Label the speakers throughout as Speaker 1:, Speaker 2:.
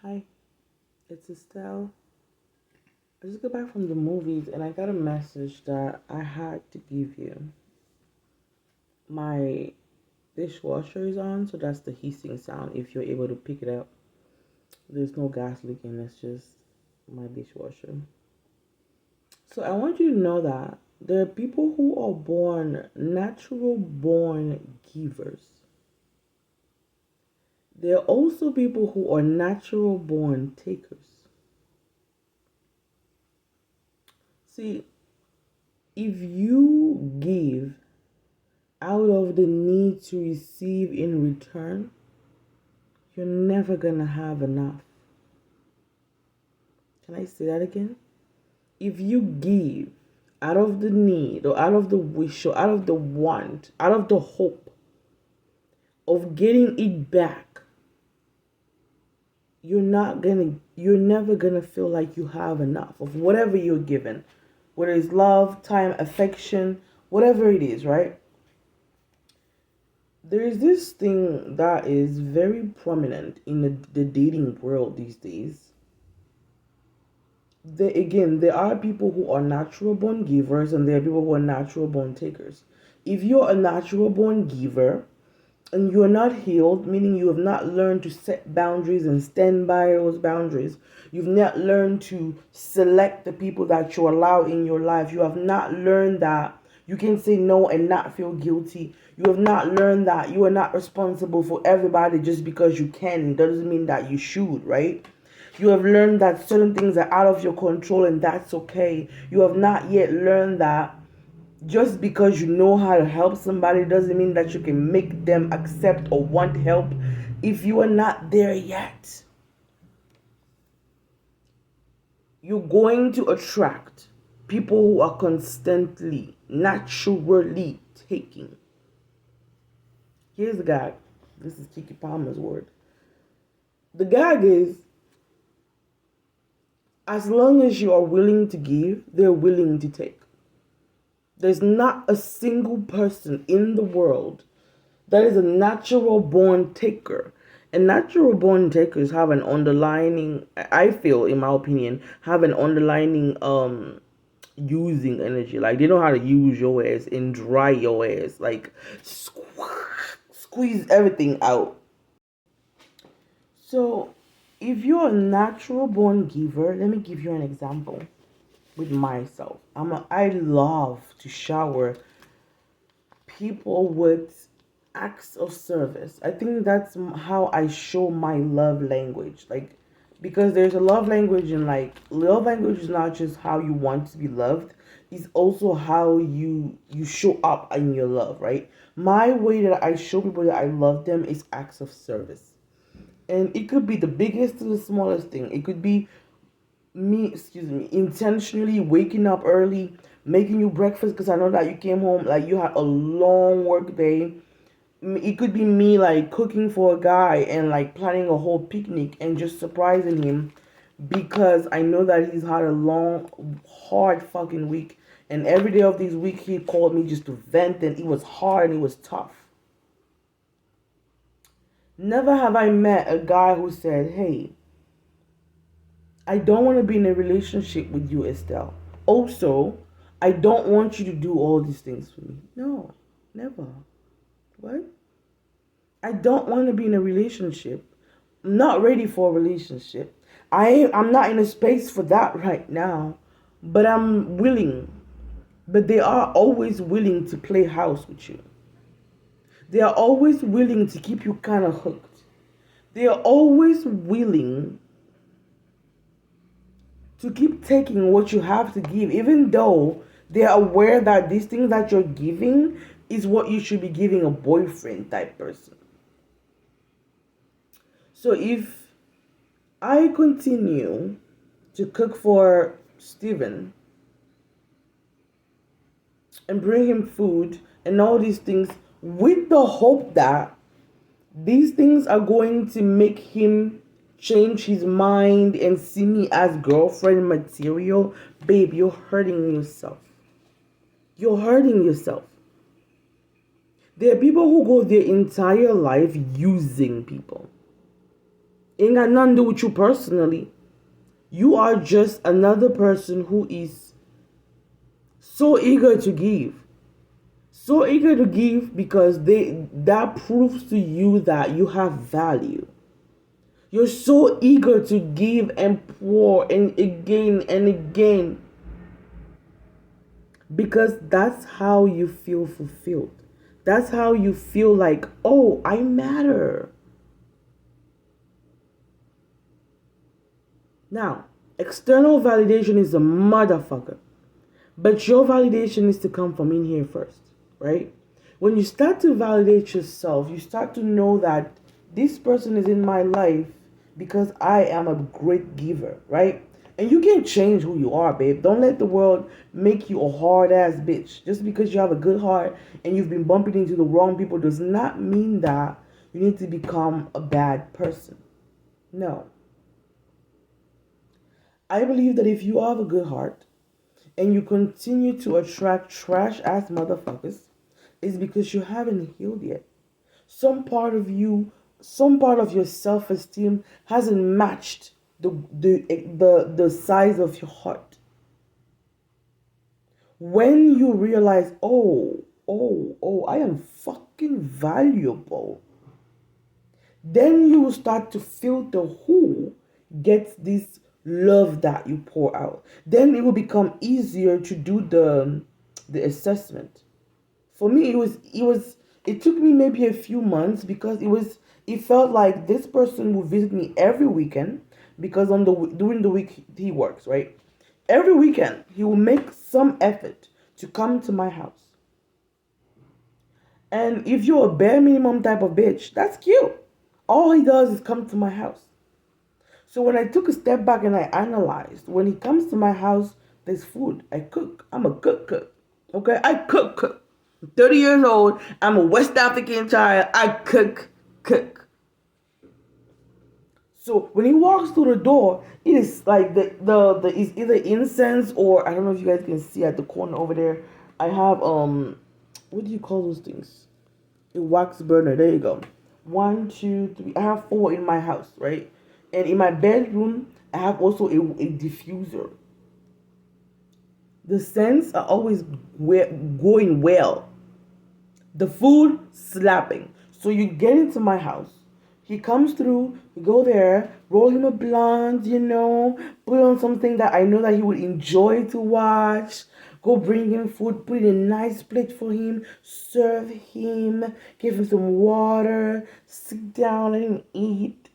Speaker 1: Hi, it's Estelle. I just got back from the movies and I got a message that I had to give you. My dishwasher is on, so that's the hissing sound if you're able to pick it up. There's no gas leaking, it's just my dishwasher. So I want you to know that there are people who are born natural born givers. There are also people who are natural born takers. See, if you give out of the need to receive in return, you're never gonna have enough. Can I say that again? If you give out of the need or out of the wish or out of the want, out of the hope of getting it back, you're never gonna feel like you have enough of whatever you're given, whether it's love, time, affection, whatever it is, right? There is this thing that is very prominent in the dating world these days. There are people who are natural born givers and there are people who are natural born takers. If you're a natural born giver and you're not healed, meaning you have not learned to set boundaries and stand by those boundaries, you've not learned to select the people that you allow in your life, you have not learned that you can say no and not feel guilty. You have not learned that you are not responsible for everybody just because you can. It doesn't mean that you should, right? You have learned that certain things are out of your control and that's okay. You have not yet learned that just because you know how to help somebody doesn't mean that you can make them accept or want help if you are not there yet. You're going to attract people who are constantly, naturally taking. Here's the gag. This is Kiki Palmer's word. The gag is, as long as you are willing to give, they're willing to take. There's not a single person in the world that is a natural born taker. And natural born takers have an underlining, I feel, in my opinion, have an underlining using energy. Like they know how to use your ass and dry your ass. Like squeeze everything out. So if you're a natural born giver, let me give you an example with myself. I love to shower people with acts of service. I think that's how I show my love language. Like, because there's a love language, and like love language is not just how you want to be loved, it's also how you show up in your love, right? My way that I show people that I love them is acts of service. And it could be the biggest to the smallest thing. It could be intentionally waking up early, making you breakfast because I know that you came home, like you had a long work day. It could be me like cooking for a guy and like planning a whole picnic and just surprising him because I know that he's had a long, hard fucking week. And every day of this week, he called me just to vent, and it was hard and it was tough. Never have I met a guy who said, "Hey, I don't want to be in a relationship with you, Estelle. Also, I don't want you to do all these things for me." No, never. What? I don't want to be in a relationship. I'm not ready for a relationship. I'm not in a space for that right now, but I'm willing. But they are always willing to play house with you. They are always willing to keep you kind of hooked. They are always willing to keep taking what you have to give, even though they're aware that these things that you're giving is what you should be giving a boyfriend type person. So if I continue to cook for Steven and bring him food and all these things with the hope that these things are going to make him change his mind and see me as girlfriend material, babe, you're hurting yourself. You're hurting yourself. There are people who go their entire life using people. Ain't got nothing to do with you personally. You are just another person who is so eager to give. So eager to give because that proves to you that you have value. You're so eager to give and pour and again because that's how you feel fulfilled. That's how you feel like, oh, I matter. Now, external validation is a motherfucker. But your validation needs to come from in here first, right? When you start to validate yourself, you start to know that this person is in my life because I am a great giver, right? And you can't change who you are, babe. Don't let the world make you a hard ass bitch. Just because you have a good heart and you've been bumping into the wrong people does not mean that you need to become a bad person. No. I believe that if you have a good heart, and you continue to attract trash ass motherfuckers, is because you haven't healed yet. Some part of you, some part of your self-esteem hasn't matched the size of your heart. When you realize, I am fucking valuable, then you will start to filter who gets this love that you pour out. Then it will become easier to do the assessment. For me, it took me maybe a few months because it felt like this person will visit me every weekend because during the week he works, right? Every weekend he will make some effort to come to my house. And if you're a bare minimum type of bitch, that's cute. All he does is come to my house. So when I took a step back and I analyzed, when he comes to my house, there's food. I cook. I'm a cook. Okay? I cook. I'm 30 years old. I'm a West African child. I cook. So when he walks through the door, it is like the is either incense or I don't know if you guys can see at the corner over there. I have what do you call those things? A wax burner. There you go. 1, 2, 3. I have 4 in my house, right? And in my bedroom, I have also a diffuser. The scents are always going well. The food slapping. So you get into my house. He comes through, you go there, roll him a blunt, put on something that I know that he would enjoy to watch. Go bring him food, put in a nice plate for him, serve him, give him some water, sit down, let him eat.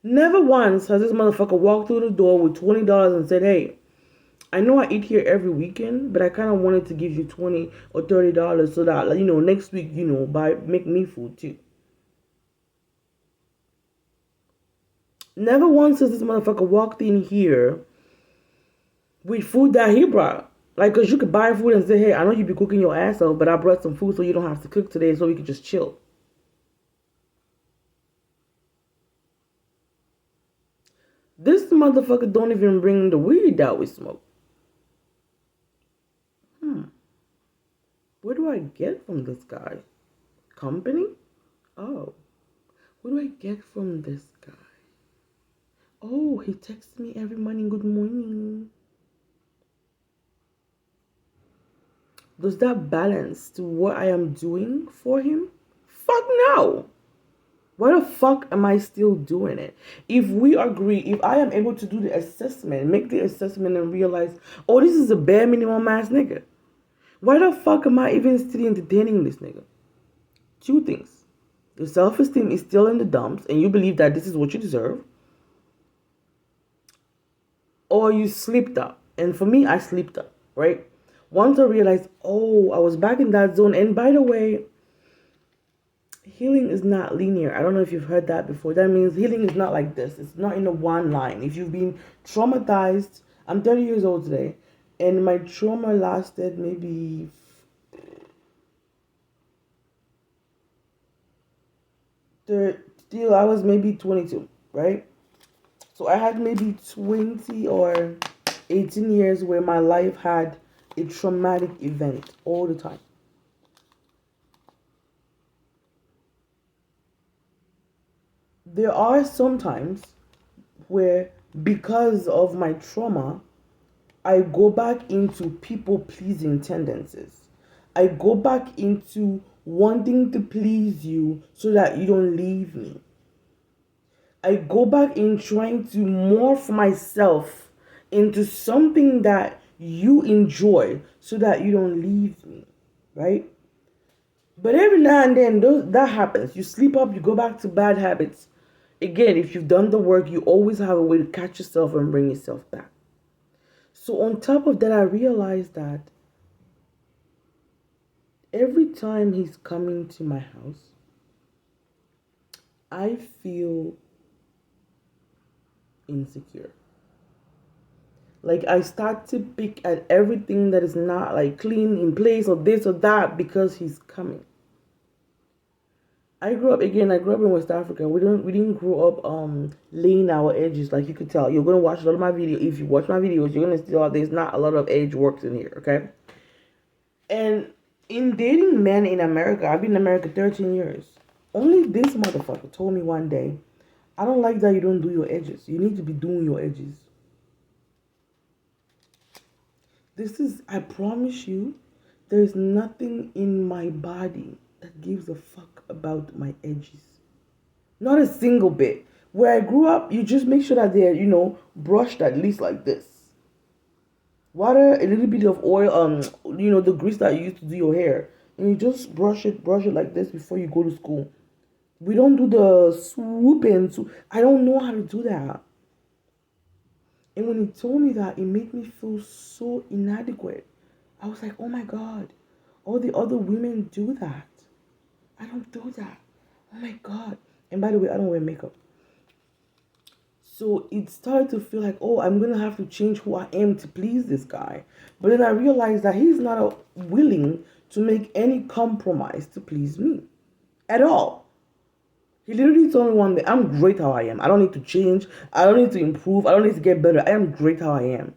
Speaker 1: Never once has this motherfucker walked through the door with $20 and said, hey, I know I eat here every weekend, but I kind of wanted to give you $20 or $30 so that, next week, make me food too. Never once has this motherfucker walked in here with food that he brought. Like, because you could buy food and say, hey, I know you be cooking your ass off, but I brought some food so you don't have to cook today so we can just chill. This motherfucker don't even bring the weed that we smoke. What do I get from this guy? Company? Oh. What do I get from this guy? Oh, he texts me every morning, good morning. Does that balance to what I am doing for him? Fuck no. Why the fuck am I still doing it? If we agree, if I am able to do the assessment, make the assessment and realize, oh, this is a bare minimum ass nigga. Why the fuck am I even still entertaining this nigga? 2 things. Your self-esteem is still in the dumps and you believe that this is what you deserve. Or you slipped up. And for me, I slipped up, right? Once I realized, oh, I was back in that zone. And by the way, healing is not linear. I don't know if you've heard that before. That means healing is not like this. It's not in a one line. If you've been traumatized, I'm 30 years old today, and my trauma lasted maybe still I was maybe 22, right? So I had maybe 20 or 18 years where my life had a traumatic event all the time. There are some times where, because of my trauma, I go back into people pleasing tendencies. I go back into wanting to please you so that you don't leave me. I go back in trying to morph myself into something that you enjoy so that you don't leave me, right? But every now and then, that happens. You sleep up, you go back to bad habits. Again, if you've done the work, you always have a way to catch yourself and bring yourself back. So, on top of that, I realized that every time he's coming to my house, I feel insecure. Like, I start to pick at everything that is not like clean in place or this or that because he's coming. I grew up in West Africa. We didn't grow up laying our edges. Like, you could tell. You're gonna watch a lot of my video. If you watch my videos, you're gonna see there's not a lot of edge works in here, okay? And in dating men in America, I've been in America 13 years. Only this motherfucker told me one day, I don't like that you don't do your edges. You need to be doing your edges. I promise you, there's nothing in my body that gives a fuck about my edges. Not a single bit. Where I grew up, you just make sure that they're, brushed at least like this. Water, a little bit of oil, the grease that you use to do your hair. And you just brush it like this before you go to school. We don't do the swoop and swoop. I don't know how to do that. And when he told me that, it made me feel so inadequate. I was like, oh my God, all the other women do that. I don't do that. Oh my God. And by the way, I don't wear makeup. So it started to feel like, oh, I'm going to have to change who I am to please this guy. But then I realized that he's not willing to make any compromise to please me at all. He literally told me one day, I'm great how I am. I don't need to change. I don't need to improve. I don't need to get better. I am great how I am.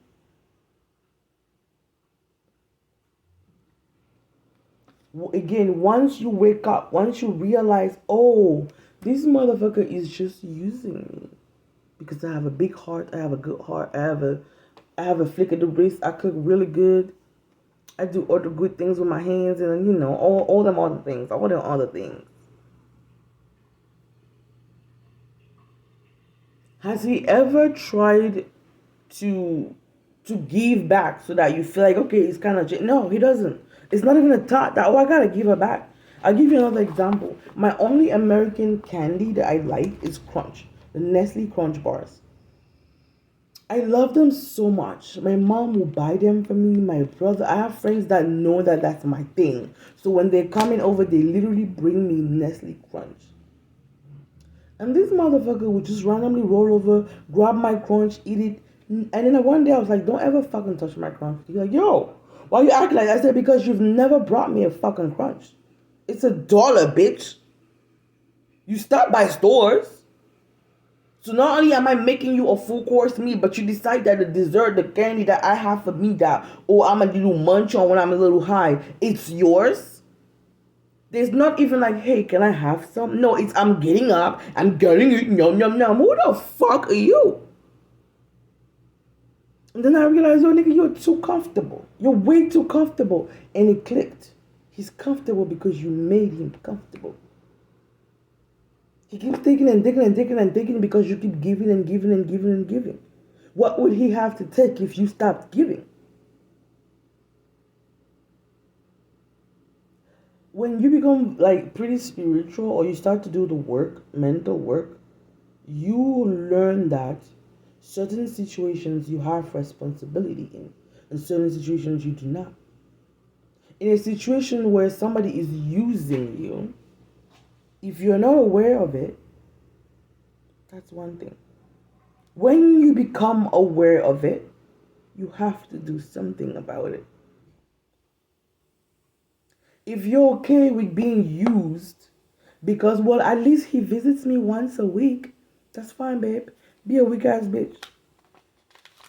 Speaker 1: Again, once you wake up, once you realize, oh, this motherfucker is just using me. Because I have a big heart, I have a good heart, I have a flick of the wrist, I cook really good. I do other good things with my hands and all them other things. All them other things. Has he ever tried to give back so that you feel like, okay, it's kind of... No, he doesn't. It's not even a thought that, oh, I gotta give her back. I'll give you another example. My only American candy that I like is Crunch. The Nestle Crunch bars. I love them so much. My mom will buy them for me. My brother, I have friends that know that that's my thing. So when they're coming over, they literally bring me Nestle Crunch. And this motherfucker would just randomly roll over, grab my Crunch, eat it. And then one day I was like, don't ever fucking touch my Crunch. He's like, yo, why you acting like that? I said, because you've never brought me a fucking Crunch. It's $1, bitch. You stop by stores. So not only am I making you a full course meal, but you decide that the dessert, the candy that I have for me that, oh, I'm a little munch on when I'm a little high, it's yours. There's not even like, hey, can I have some? No, it's I'm getting up, I'm getting it, yum, yum, yum. Who the fuck are you? And then I realized, yo, nigga, you're too comfortable. You're way too comfortable. And it clicked. He's comfortable because you made him comfortable. He keeps taking and taking and taking and taking because you keep giving and giving and giving and giving. What would he have to take if you stopped giving? When you become like pretty spiritual or you start to do the work, mental work, you learn that certain situations you have responsibility in and certain situations you do not. In a situation where somebody is using you, if you're not aware of it, that's one thing. When you become aware of it, you have to do something about it. If you're okay with being used, because, well, at least he visits me once a week, that's fine, babe. Be a weak ass bitch.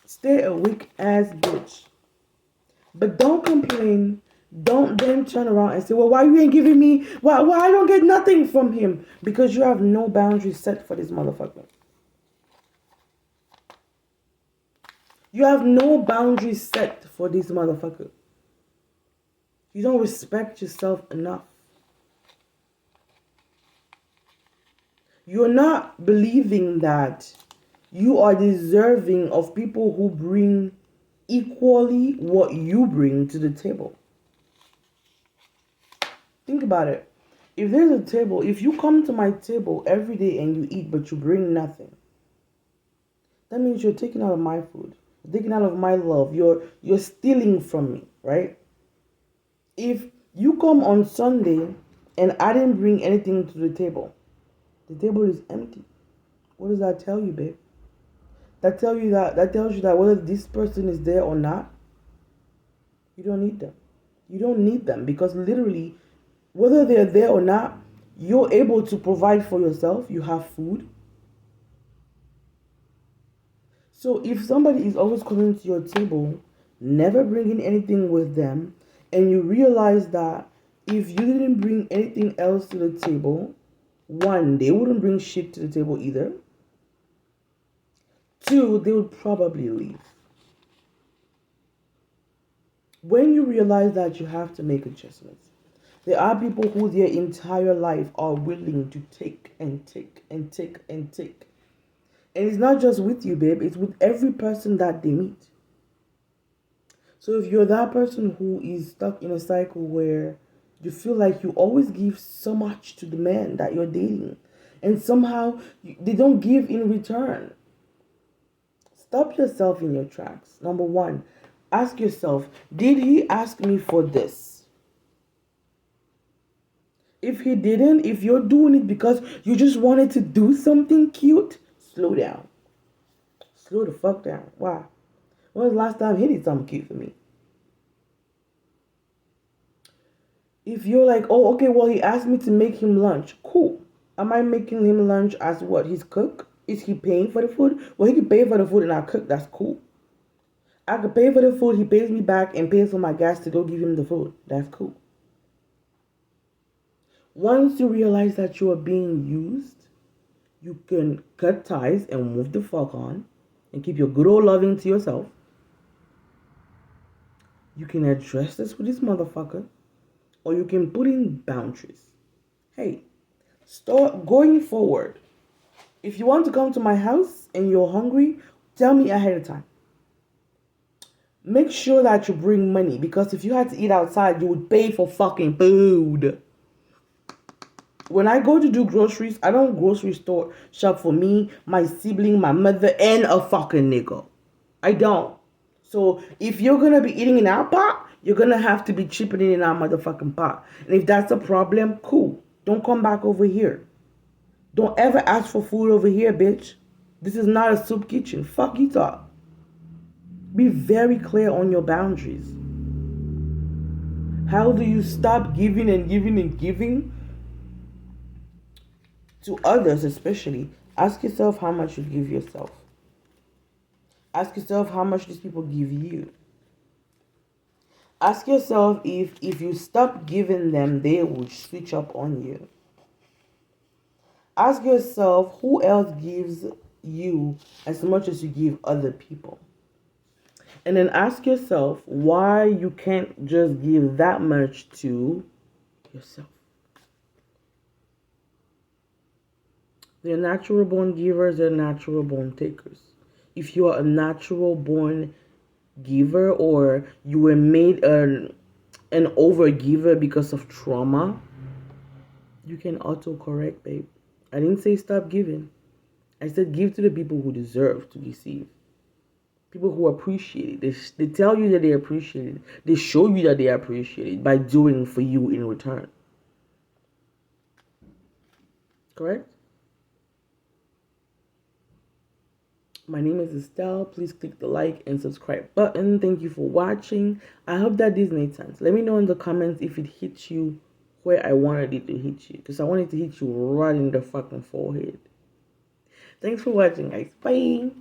Speaker 1: Stay a weak ass bitch. But don't complain Don't then turn around and say, well, why you ain't giving me, why I don't get nothing from him? Because you have no boundaries set for this motherfucker. You have no boundaries set for this motherfucker. You don't respect yourself enough. You're not believing that you are deserving of people who bring equally what you bring to the table. Think about it. If there's a table, if you come to my table every day and you eat but you bring nothing, that means you're taking out of my food. You're taking out of my love. You're stealing from me, right? If you come on Sunday and I didn't bring anything to the table is empty. What does that tell you, babe? That tells you that whether this person is there or not, you don't need them. You don't need them because literally, whether they're there or not, you're able to provide for yourself. You have food. So if somebody is always coming to your table, never bringing anything with them, and you realize that if you didn't bring anything else to the table, one, they wouldn't bring shit to the table either. Two, they would probably leave. When you realize that, you have to make adjustments. There are people who their entire life are willing to take and take and take and take. And it's not just with you, babe. It's with every person that they meet. So if you're that person who is stuck in a cycle where you feel like you always give so much to the man that you're dating, and somehow they don't give in return, stop yourself in your tracks. Number one, ask yourself, did he ask me for this? If he didn't, if you're doing it because you just wanted to do something cute, slow down. Slow the fuck down. Why? When was the last time he did something cute for me? If you're like, oh, okay, well, he asked me to make him lunch. Cool. Am I making him lunch as what? His cook? Is he paying for the food? Well, he can pay for the food and I cook. That's cool. I could pay for the food. He pays me back and pays for my gas to go give him the food. That's cool. Once you realize that you are being used, you can cut ties and move the fuck on and keep your good old loving to yourself. You can address this with this motherfucker, or you can put in boundaries. Hey, start going forward. If you want to come to my house and you're hungry, tell me ahead of time. Make sure that you bring money, because if you had to eat outside, you would pay for fucking food. When I go to do groceries, I don't grocery store shop for me, my sibling, my mother, and a fucking nigga. I don't. So if you're gonna be eating in our pot, you're gonna have to be chipping in our motherfucking pot. And if that's a problem, cool. Don't come back over here. Don't ever ask for food over here, bitch. This is not a soup kitchen. Fuck you thought. Be very clear on your boundaries. How do you stop giving and giving and giving to others, especially? Ask yourself how much you give yourself. Ask yourself how much these people give you. Ask yourself if you stop giving them, they will switch up on you. Ask yourself who else gives you as much as you give other people. And then ask yourself why you can't just give that much to yourself. They're natural born givers, they're natural born takers. If you are a natural born giver, or you were made an over giver because of trauma, you can auto correct, babe. I didn't say stop giving. I said give to the people who deserve to receive. People who appreciate it. They tell you that they appreciate it. They show you that they appreciate it by doing for you in return. Correct? My name is Estelle. Please click the like and subscribe button. Thank you for watching. I hope that this made sense. Let me know in the comments if it hit you where I wanted it to hit you. Because I wanted to hit you right in the fucking forehead. Thanks for watching, guys. Bye.